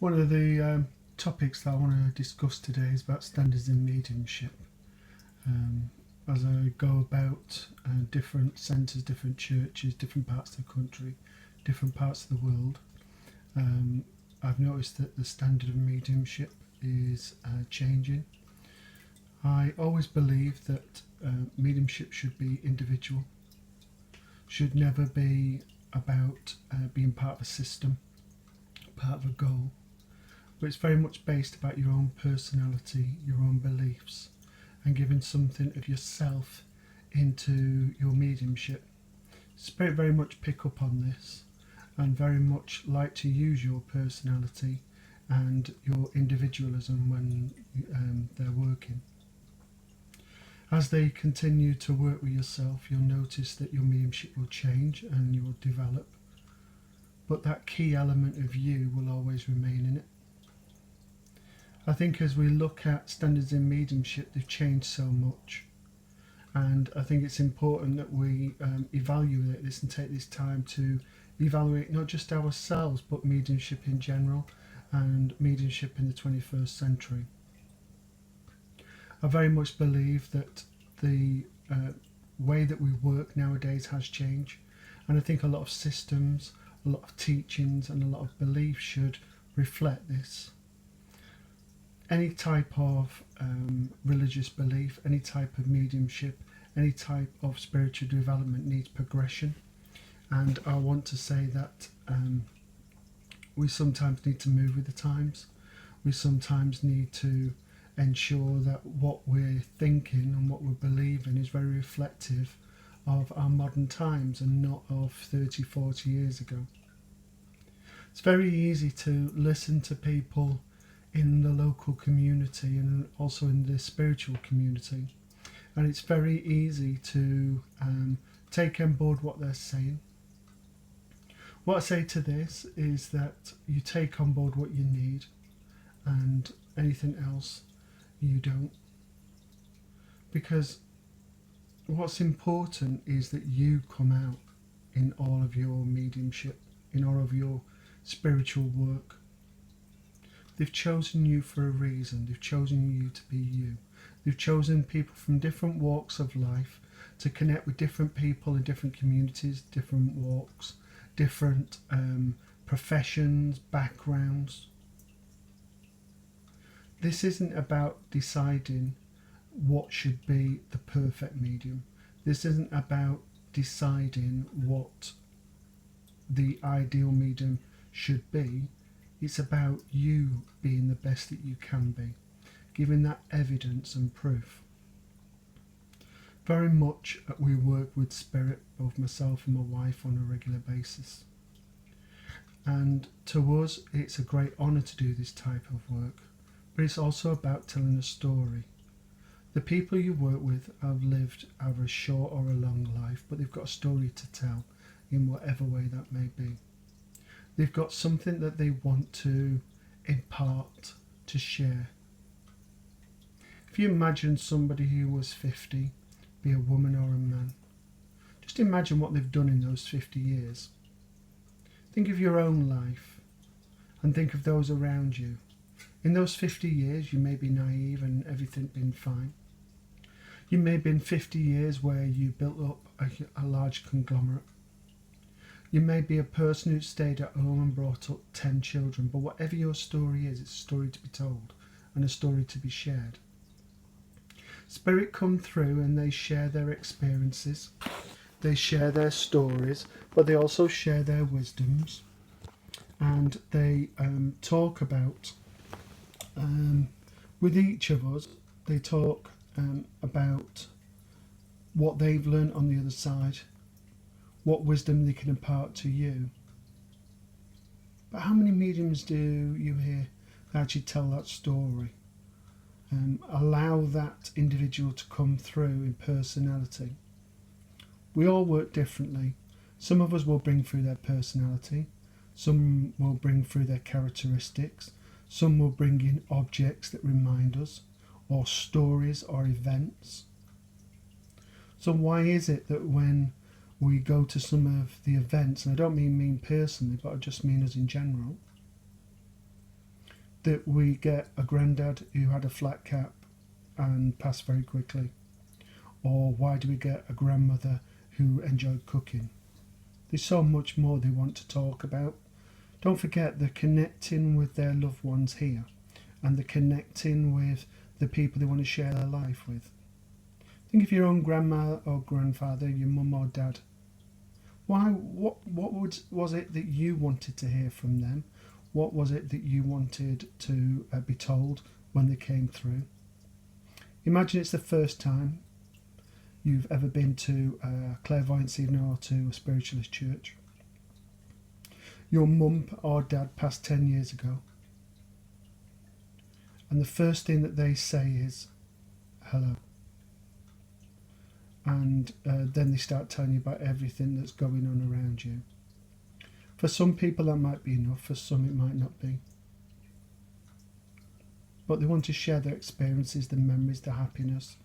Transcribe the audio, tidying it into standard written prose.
One of the topics that I want to discuss today is about standards in mediumship. As I go about different centres, different churches, different parts of the country, different parts of the world, I've noticed that the standard of mediumship is changing. I always believe that mediumship should be individual, should never be about being part of a system, part of a goal, but it's very much based about your own personality, your own beliefs, and giving something of yourself into your mediumship. Spirit very much pick up on this and very much like to use your personality and your individualism when they're working. As they continue to work with yourself, you'll notice that your mediumship will change and you will develop, but that key element of you will always remain in it. I think as we look at standards in mediumship, they've changed so much, and I think it's important that we evaluate this and take this time to evaluate not just ourselves but mediumship in general and mediumship in the 21st century. I very much believe that the way that we work nowadays has changed, and I think a lot of systems, a lot of teachings and a lot of beliefs should reflect this. Any type of religious belief, any type of mediumship, any type of spiritual development needs progression, and I want to say that we sometimes need to move with the times. We sometimes need to ensure that what we're thinking and what we're believing is very reflective of our modern times and not of 30, 40 years ago. It's very easy to listen to people in the local community and also in the spiritual community, and it's very easy to take on board what they're saying. What I say to this is that you take on board what you need and anything else you don't, because what's important is that you come out in all of your mediumship, in all of your spiritual work. They've chosen you for a reason. They've chosen you to be you. They've chosen people from different walks of life to connect with different people in different communities, different walks, different professions, backgrounds. This isn't about deciding what should be the perfect medium. This isn't about deciding what the ideal medium should be. It's about you being the best that you can be, giving that evidence and proof. Very much we work with spirit, both myself and my wife, on a regular basis. And to us, it's a great honour to do this type of work, but it's also about telling a story. The people you work with have lived either a short or a long life, but they've got a story to tell in whatever way that may be. They've got something that they want to impart, to share. If you imagine somebody who was 50, be a woman or a man, just imagine what they've done in those 50 years. Think of your own life and think of those around you. In those 50 years you may be naive and everything been fine. You may have been 50 years where you built up a large conglomerate. You may be a person who stayed at home and brought up 10 children, but whatever your story is, it's a story to be told and a story to be shared. Spirit come through and they share their experiences, they share their stories, but they also share their wisdoms, and they talk about, with each of us, they talk about what they've learned on the other side, what wisdom they can impart to you. But how many mediums do you hear that actually tell that story? Allow that individual to come through in personality. We all work differently. Some of us will bring through their personality, some will bring through their characteristics, some will bring in objects that remind us, or stories or events. So why is it that when we go to some of the events, and I don't mean personally, but I just mean as in general, that we get a granddad who had a flat cap and passed very quickly? Or why do we get a grandmother who enjoyed cooking? There's so much more they want to talk about. Don't forget they're connecting with their loved ones here, and they're connecting with the people they want to share their life with. Think of your own grandma or grandfather, your mum or dad. Was it that you wanted to hear from them? What was it that you wanted to be told when they came through? Imagine it's the first time you've ever been to a clairvoyance evening or to a spiritualist church. Your mum or dad passed 10 years ago, and the first thing that they say is hello, and then they start telling you about everything that's going on around you. For some people that might be enough, for some it might not be, but they want to share their experiences, their memories, their happiness.